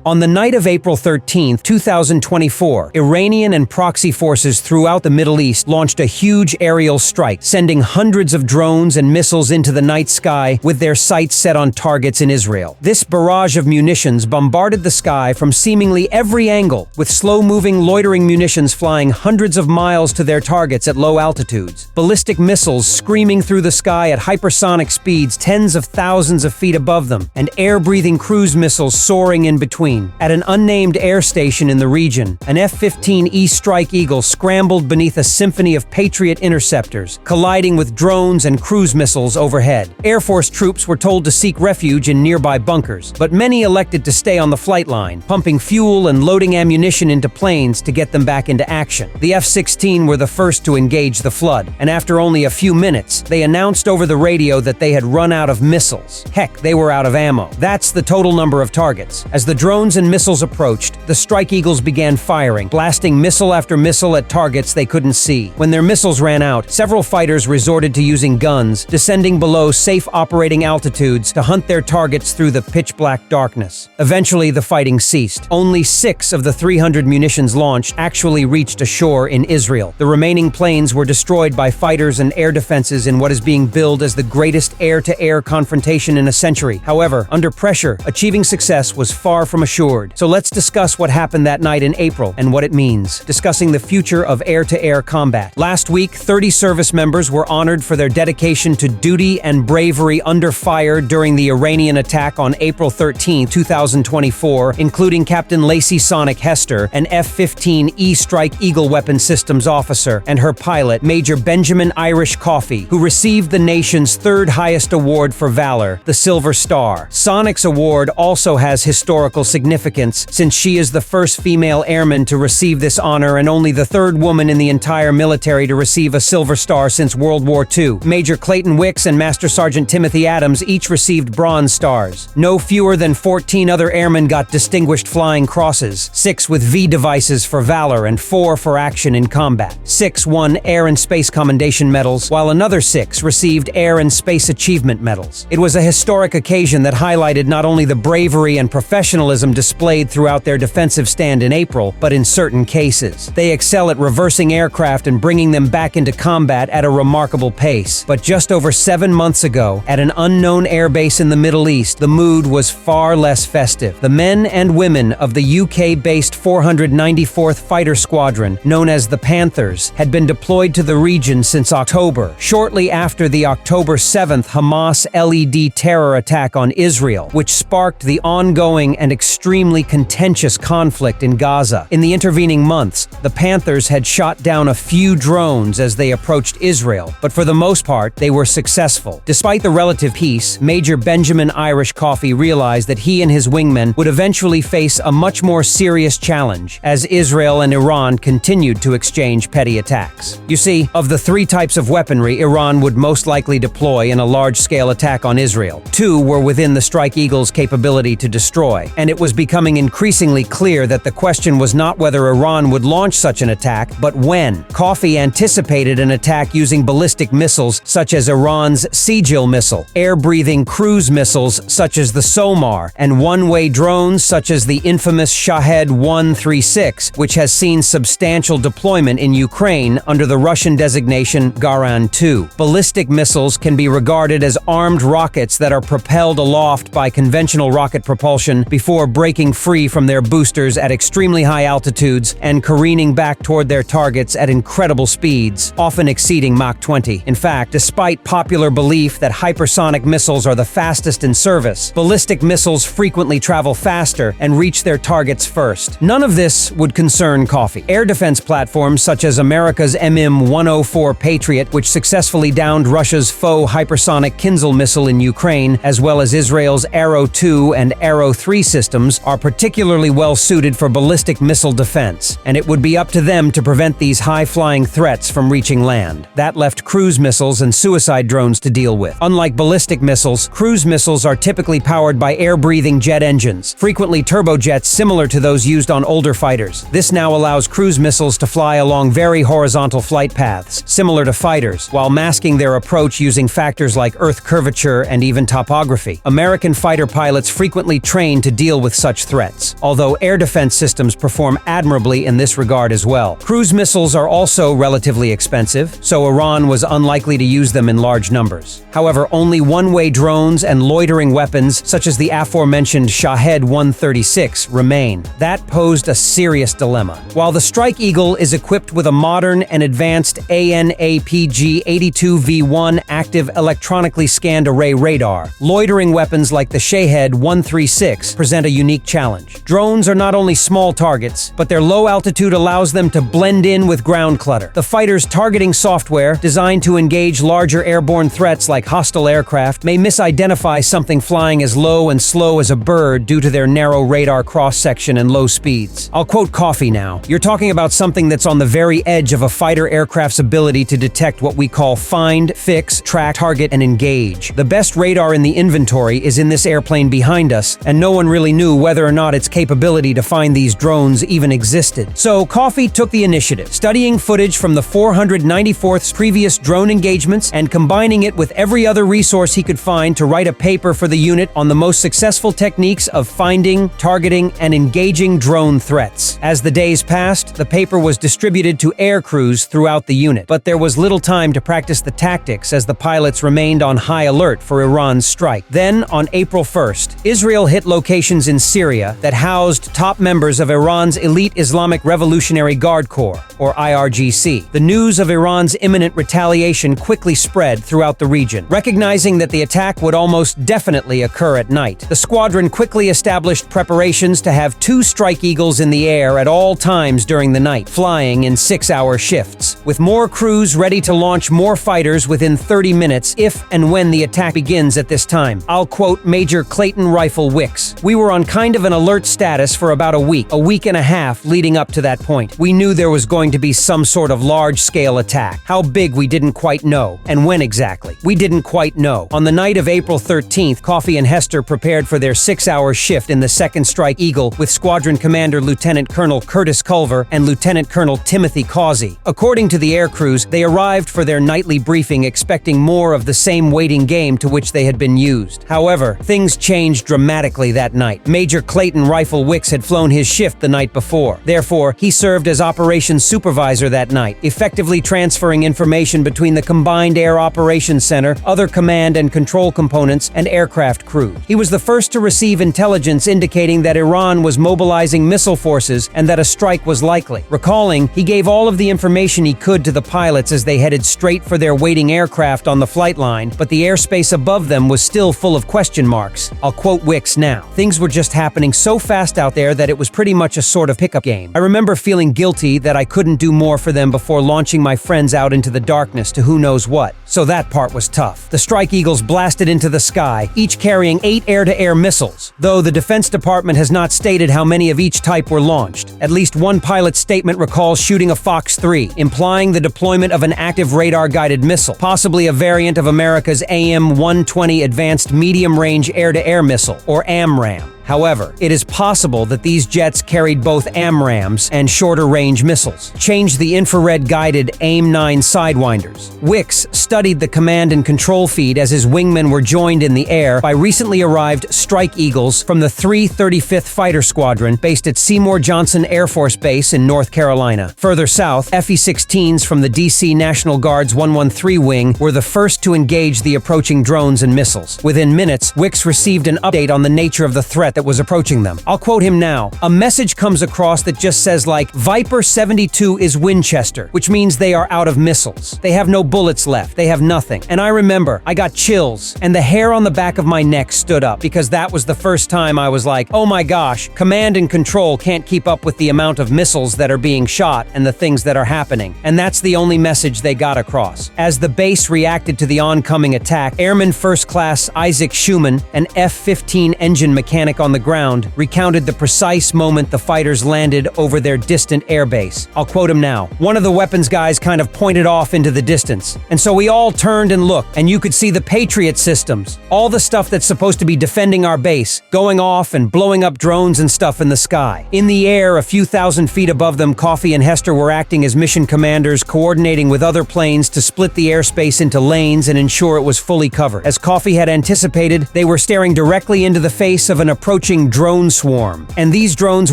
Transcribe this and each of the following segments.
On the night of April 13, 2024, Iranian and proxy forces throughout the Middle East launched a huge aerial strike, sending hundreds of drones and missiles into the night sky with their sights set on targets in Israel. This barrage of munitions bombarded the sky from seemingly every angle, with slow-moving loitering munitions flying hundreds of miles to their targets at low altitudes. Ballistic missiles screaming through the sky at hypersonic speeds tens of thousands of feet above them, and air-breathing cruise missiles soaring in between. At an unnamed air station in the region, an F-15E Strike Eagle scrambled beneath a symphony of Patriot interceptors, colliding with drones and cruise missiles overhead. Air Force troops were told to seek refuge in nearby bunkers, but many elected to stay on the flight line, pumping fuel and loading ammunition into planes to get them back into action. The F-16 were the first to engage the flood, and after only a few minutes, they announced over the radio that they had run out of missiles. Heck, they were out of ammo. That's the total number of targets. As the drones and missiles approached, the Strike Eagles began firing, blasting missile after missile at targets they couldn't see. When their missiles ran out, several fighters resorted to using guns, descending below safe operating altitudes to hunt their targets through the pitch-black darkness. Eventually, the fighting ceased. Only 6 of the 300 munitions launched actually reached a shore in Israel. The remaining planes were destroyed by fighters and air defenses in what is being billed as the greatest air-to-air confrontation in a century. However, under pressure, achieving success was far from assured. So let's discuss what happened that night in April and what it means, discussing the future of air-to-air combat. Last week, 30 service members were honored for their dedication to duty and bravery under fire during the Iranian attack on April 13, 2024, including Captain Lacey Sonic Hester, an F-15E Strike Eagle weapon systems officer, and her pilot, Major Benjamin Irish Coffey, who received the nation's third highest award for valor, the Silver Star. Sonic's award also has historical significance, since she is the first female airman to receive this honor and only the third woman in the entire military to receive a Silver Star since World War II. Major Clayton Wicks and Master Sergeant Timothy Adams each received Bronze Stars. No fewer than 14 other airmen got Distinguished Flying Crosses, 6 with V devices for valor and 4 for action in combat. 6 won Air and Space Commendation Medals, while another 6 received Air and Space Achievement Medals. It was a historic occasion that highlighted not only the bravery and professionalism displayed throughout their defensive stand in April, but in certain cases. They excel at reversing aircraft and bringing them back into combat at a remarkable pace. But just over 7 months ago, at an unknown airbase in the Middle East, the mood was far less festive. The men and women of the UK-based 494th Fighter Squadron, known as the Panthers, had been deployed to the region since October, shortly after the October 7th Hamas LED terror attack on Israel, which sparked the ongoing and extremely contentious conflict in Gaza. In the intervening months, the Panthers had shot down a few drones as they approached Israel, but for the most part, they were successful. Despite the relative peace, Major Benjamin Irish Coffey realized that he and his wingmen would eventually face a much more serious challenge as Israel and Iran continued to exchange petty attacks. You see, of the 3 types of weaponry Iran would most likely deploy in a large-scale attack on Israel, 2 were within the Strike Eagle's capability to destroy, and it was becoming increasingly clear that the question was not whether Iran would launch such an attack, but when. Coffey anticipated an attack using ballistic missiles such as Iran's Sigil missile, air-breathing cruise missiles such as the SOMAR, and one-way drones such as the infamous Shahed 136, which has seen substantial deployment in Ukraine under the Russian designation Garan 2. Ballistic missiles can be regarded as armed rockets that are propelled aloft by conventional rocket propulsion before breaking free from their boosters at extremely high altitudes and careening back toward their targets at incredible speeds, often exceeding Mach 20. In fact, despite popular belief that hypersonic missiles are the fastest in service, ballistic missiles frequently travel faster and reach their targets first. None of this would concern Coffey. Air defense platforms such as America's MM-104 Patriot, which successfully downed Russia's faux hypersonic Kinzhal missile in Ukraine, as well as Israel's Arrow 2 and Arrow 3 systems, are particularly well suited for ballistic missile defense, and it would be up to them to prevent these high-flying threats from reaching land. That left cruise missiles and suicide drones to deal with. Unlike ballistic missiles, cruise missiles are typically powered by air-breathing jet engines, frequently turbojets similar to those used on older fighters. This now allows cruise missiles to fly along very horizontal flight paths, similar to fighters, while masking their approach using factors like Earth curvature and even topography. American fighter pilots frequently train to deal with with such threats, although air defense systems perform admirably in this regard as well. Cruise missiles are also relatively expensive, so Iran was unlikely to use them in large numbers. However, only one-way drones and loitering weapons, such as the aforementioned Shahed 136, remain. That posed a serious dilemma. While the Strike Eagle is equipped with a modern and advanced ANAPG-82V1 active electronically scanned array radar, loitering weapons like the Shahed 136 present a unique challenge. Drones are not only small targets, but their low altitude allows them to blend in with ground clutter. The fighter's targeting software, designed to engage larger airborne threats like hostile aircraft, may misidentify something flying as low and slow as a bird due to their narrow radar cross-section and low speeds. I'll quote Coffee now. You're talking about something that's on the very edge of a fighter aircraft's ability to detect what we call find, fix, track, target, and engage. The best radar in the inventory is in this airplane behind us, and no one really knew whether or not its capability to find these drones even existed. So Coffee took the initiative, studying footage from the 494th's previous drone engagements and combining it with every other resource he could find to write a paper for the unit on the most successful techniques of finding, targeting, and engaging drone threats. As the days passed, the paper was distributed to air crews throughout the unit, but there was little time to practice the tactics as the pilots remained on high alert for Iran's strike. Then, on April 1st, Israel hit locations in Syria that housed top members of Iran's elite Islamic Revolutionary Guard Corps, or IRGC. The news of Iran's imminent retaliation quickly spread throughout the region. Recognizing that the attack would almost definitely occur at night, the squadron quickly established preparations to have 2 Strike Eagles in the air at all times during the night, flying in 6-hour shifts, with more crews ready to launch more fighters within 30 minutes if and when the attack begins at this time. I'll quote Major Clayton Rifle Wicks. "We were on kind of an alert status for about a week and a half leading up to that point. We knew there was going to be some sort of large-scale attack. How big we didn't quite know, and when exactly. We didn't quite know." On the night of April 13th, Coffee and Hester prepared for their 6-hour shift in the 2nd Strike Eagle with Squadron Commander Lieutenant Colonel Curtis Culver and Lieutenant Colonel Timothy Causey. According to the air crews, they arrived for their nightly briefing expecting more of the same waiting game to which they had been used. However, things changed dramatically that night. Major Clayton Rifle Wicks had flown his shift the night before. Therefore, he served as operations supervisor that night, effectively transferring information between the Combined Air Operations Center, other command and control components, and aircraft crews. He was the first to receive intelligence indicating that Iran was mobilizing missile forces and that a strike was likely. Recalling, he gave all of the information he could to the pilots as they headed straight for their waiting aircraft on the flight line, but the airspace above them was still full of question marks. I'll quote Wicks now. "Things were just happening so fast out there that it was pretty much a sort of pickup game. I remember feeling guilty that I couldn't do more for them before launching my friends out into the darkness to who knows what. So that part was tough." The Strike Eagles blasted into the sky, each carrying 8 air-to-air missiles, though the Defense Department has not stated how many of each type were launched. At least one pilot's statement recalls shooting a Fox 3, implying the deployment of an active radar-guided missile, possibly a variant of America's AIM-120 Advanced Medium-Range Air-to-Air Missile, or AMRAAM. However, it is possible that these jets carried both AMRAAMs and shorter-range missiles. Change the infrared-guided AIM-9 Sidewinders. Wicks studied the command and control feed as his wingmen were joined in the air by recently arrived Strike Eagles from the 335th Fighter Squadron based at Seymour Johnson Air Force Base in North Carolina. Further south, FE-16s from the DC National Guard's 113 Wing were the first to engage the approaching drones and missiles. Within minutes, Wicks received an update on the nature of the threat that was approaching them. I'll quote him now. "A message comes across that just says like, Viper 72 is Winchester, which means they are out of missiles. They have no bullets left. They have nothing." And I remember, I got chills, and the hair on the back of my neck stood up, because that was the first time I was like, oh my gosh, command and control can't keep up with the amount of missiles that are being shot and the things that are happening. And that's the only message they got across. As the base reacted to the oncoming attack, Airman First Class Isaac Schumann, an F-15 engine mechanic on the ground, recounted the precise moment the fighters landed over their distant airbase. I'll quote him now. "One of the weapons guys kind of pointed off into the distance, and so we all turned and looked, and you could see the Patriot systems, all the stuff that's supposed to be defending our base, going off and blowing up drones and stuff in the sky. In the air, a few thousand feet above them, Coffee and Hester were acting as mission commanders, coordinating with other planes to split the airspace into lanes and ensure it was fully covered. As Coffee had anticipated, they were staring directly into the face of an approaching approaching drone swarm. And these drones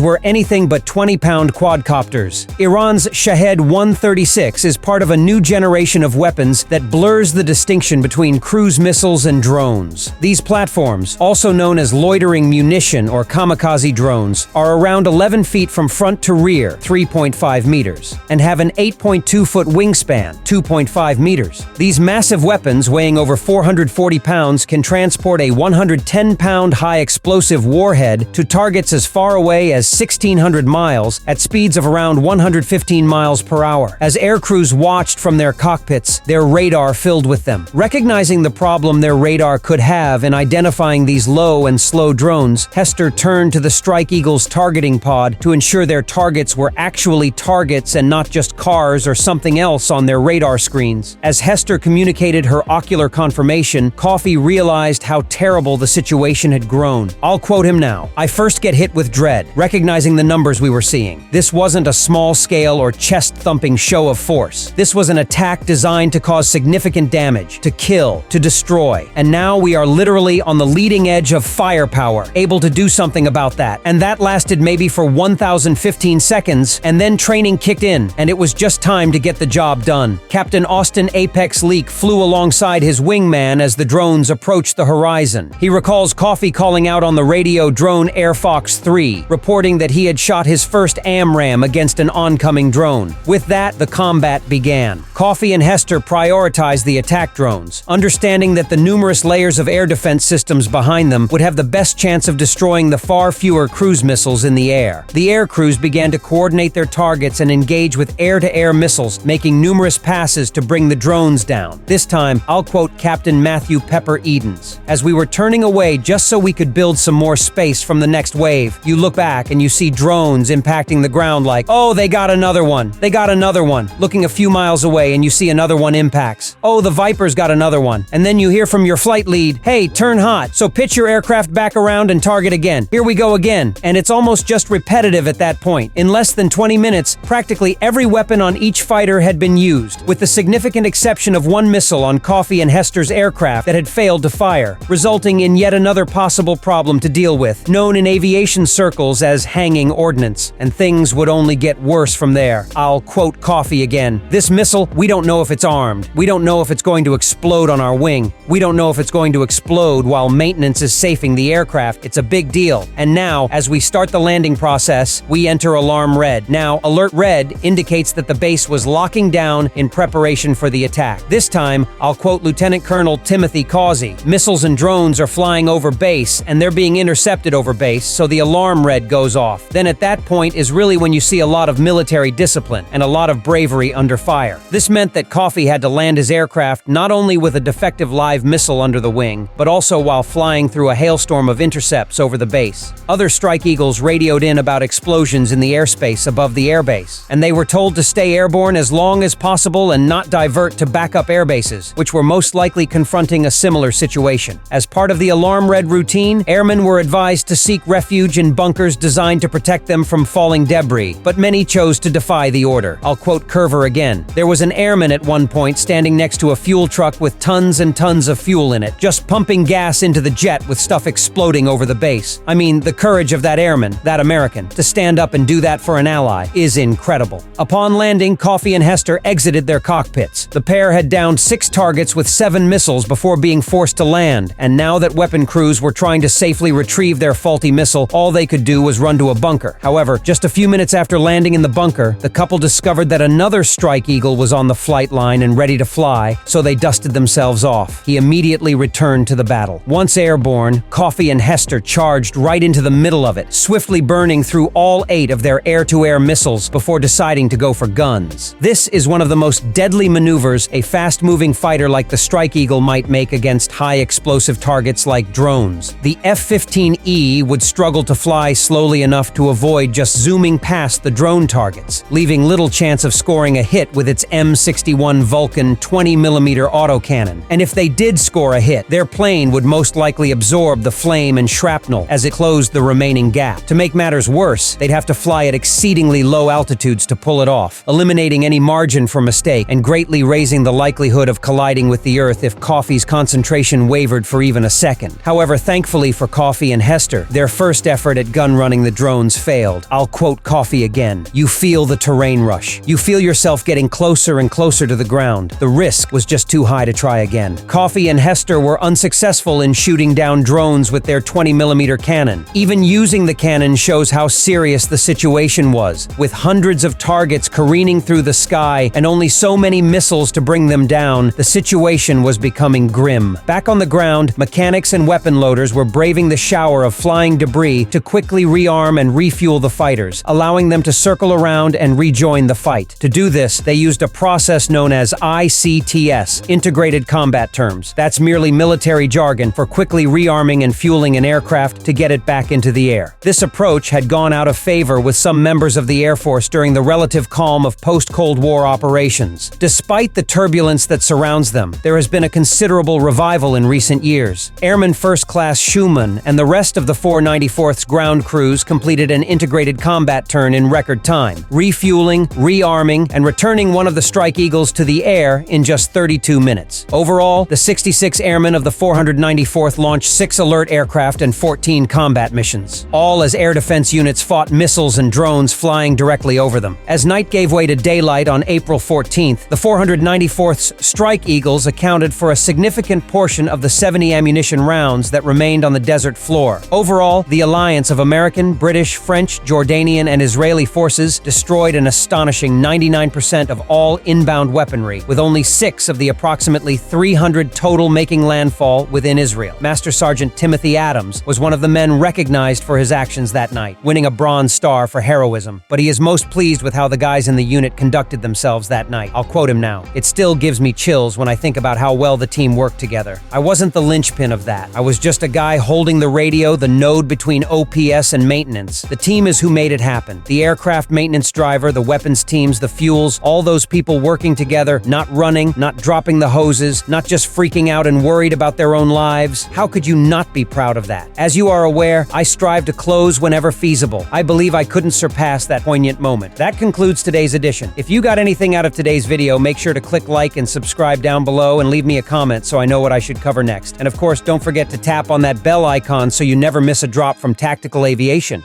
were anything but 20-pound quadcopters. Iran's Shahed 136 is part of a new generation of weapons that blurs the distinction between cruise missiles and drones. These platforms, also known as loitering munition or kamikaze drones, are around 11 feet from front to rear, 3.5 meters, and have an 8.2-foot wingspan, 2.5 meters. These massive weapons, weighing over 440 pounds, can transport a 110-pound high-explosive warhead to targets as far away as 1,600 miles at speeds of around 115 miles per hour. As aircrews watched from their cockpits, their radar filled with them. Recognizing the problem their radar could have in identifying these low and slow drones, Hester turned to the Strike Eagle's targeting pod to ensure their targets were actually targets and not just cars or something else on their radar screens. As Hester communicated her ocular confirmation, Coffee realized how terrible the situation had grown. I'll quote him now. "I first get hit with dread, recognizing the numbers we were seeing. This wasn't a small-scale or chest-thumping show of force. This was an attack designed to cause significant damage, to kill, to destroy. And now we are literally on the leading edge of firepower, able to do something about that. And that lasted maybe for 1,015 seconds, and then training kicked in, and it was just time to get the job done." Captain Austin Apex Leak flew alongside his wingman as the drones approached the horizon. He recalls Coffee calling out on the radio drone Air Fox 3, reporting that he had shot his first AMRAAM against an oncoming drone. With that, the combat began. Coffee and Hester prioritized the attack drones, understanding that the numerous layers of air defense systems behind them would have the best chance of destroying the far fewer cruise missiles in the air. The air crews began to coordinate their targets and engage with air-to-air missiles, making numerous passes to bring the drones down. This time, I'll quote Captain Matthew Pepper Edens. "As we were turning away just so we could build some more space from the next wave, you look back and you see drones impacting the ground like, oh, they got another one. They got another one. Looking a few miles away and you see another one impacts. Oh, the Viper's got another one. And then you hear from your flight lead, hey, turn hot. So pitch your aircraft back around and target again. Here we go again." And it's almost just repetitive at that point. In less than 20 minutes, practically every weapon on each fighter had been used, with the significant exception of one missile on Coffee and Hester's aircraft that had failed to fire, resulting in yet another possible problem to deal with, known in aviation circles as hanging ordnance. And things would only get worse from there. I'll quote Coffee again. "This missile, we don't know if it's armed. We don't know if it's going to explode on our wing. We don't know if it's going to explode while maintenance is safing the aircraft. It's a big deal. And now, as we start the landing process, we enter alarm red. Now, alert red indicates that the base was locking down in preparation for the attack. This time, I'll quote Lieutenant Colonel Timothy Causey. Missiles and drones are flying over base, and they're being intercepted over base, so the alarm red goes off. Then at that point is really when you see a lot of military discipline and a lot of bravery under fire. This meant that Coffee had to land his aircraft not only with a defective live missile under the wing, but also while flying through a hailstorm of intercepts over the base. Other Strike Eagles radioed in about explosions in the airspace above the airbase, and they were told to stay airborne as long as possible and not divert to backup airbases, which were most likely confronting a similar situation. As part of the alarm red routine, airmen were advised to seek refuge in bunkers designed to protect them from falling debris, but many chose to defy the order. I'll quote Curver again. "There was an airman at one point standing next to a fuel truck with tons and tons of fuel in it, just pumping gas into the jet with stuff exploding over the base. I mean, the courage of that airman, that American, to stand up and do that for an ally is incredible." Upon landing, Coffee and Hester exited their cockpits. The pair had downed 6 targets with 7 missiles before being forced to land, and now that weapon crews were trying to safely retrieve their faulty missile, all they could do was run to a bunker. However, just a few minutes after landing in the bunker, the couple discovered that another Strike Eagle was on the flight line and ready to fly, so they dusted themselves off. He immediately returned to the battle. Once airborne, Coffee and Hester charged right into the middle of it, swiftly burning through all 8 of their air-to-air missiles before deciding to go for guns. This is one of the most deadly maneuvers a fast-moving fighter like the Strike Eagle might make against high-explosive targets like drones. The F-15E would struggle to fly slowly enough to avoid just zooming past the drone targets, leaving little chance of scoring a hit with its M61 Vulcan 20mm autocannon. And if they did score a hit, their plane would most likely absorb the flame and shrapnel as it closed the remaining gap. To make matters worse, they'd have to fly at exceedingly low altitudes to pull it off, eliminating any margin for mistake and greatly raising the likelihood of colliding with the Earth if Coffee's concentration wavered for even a second. However, thankfully for Coffee and Hester. Their first effort at gun-running the drones failed. I'll quote Coffee again. "You feel the terrain rush. You feel yourself getting closer and closer to the ground. The risk was just too high to try again." Coffee and Hester were unsuccessful in shooting down drones with their 20mm cannon. Even using the cannon shows how serious the situation was. With hundreds of targets careening through the sky and only so many missiles to bring them down, the situation was becoming grim. Back on the ground, mechanics and weapon loaders were braving the shower of flying debris to quickly rearm and refuel the fighters, allowing them to circle around and rejoin the fight. To do this, they used a process known as ICTS, Integrated Combat Terms. That's merely military jargon for quickly rearming and fueling an aircraft to get it back into the air. This approach had gone out of favor with some members of the Air Force during the relative calm of post-Cold War operations. Despite the turbulence that surrounds them, there has been a considerable revival in recent years. Airman First Class Schumann and the rest of the 494th's ground crews completed an integrated combat turn in record time, refueling, rearming, and returning one of the Strike Eagles to the air in just 32 minutes. Overall, the 66 airmen of the 494th launched 6 alert aircraft and 14 combat missions, all as air defense units fought missiles and drones flying directly over them. As night gave way to daylight on April 14th, the 494th's Strike Eagles accounted for a significant portion of the 70 ammunition rounds that remained on the desert floor. Overall, the alliance of American, British, French, Jordanian, and Israeli forces destroyed an astonishing 99% of all inbound weaponry, with only 6 of the approximately 300 total making landfall within Israel. Master Sergeant Timothy Adams was one of the men recognized for his actions that night, winning a Bronze Star for heroism, but he is most pleased with how the guys in the unit conducted themselves that night. I'll quote him now. "It still gives me chills when I think about how well the team worked together. I wasn't the linchpin of that. I was just a guy holding the radio, the node between OPS and maintenance. The team is who made it happen. The aircraft maintenance driver, the weapons teams, the fuels, all those people working together, not running, not dropping the hoses, not just freaking out and worried about their own lives. How could you not be proud of that? As you are aware, I strive to close whenever feasible. I believe I couldn't surpass that poignant moment." That concludes today's edition. If you got anything out of today's video, make sure to click like and subscribe down below and leave me a comment so I know what I should cover next. And of course, don't forget to tap on that bell icon so you never miss a drop from Tactical Aviation.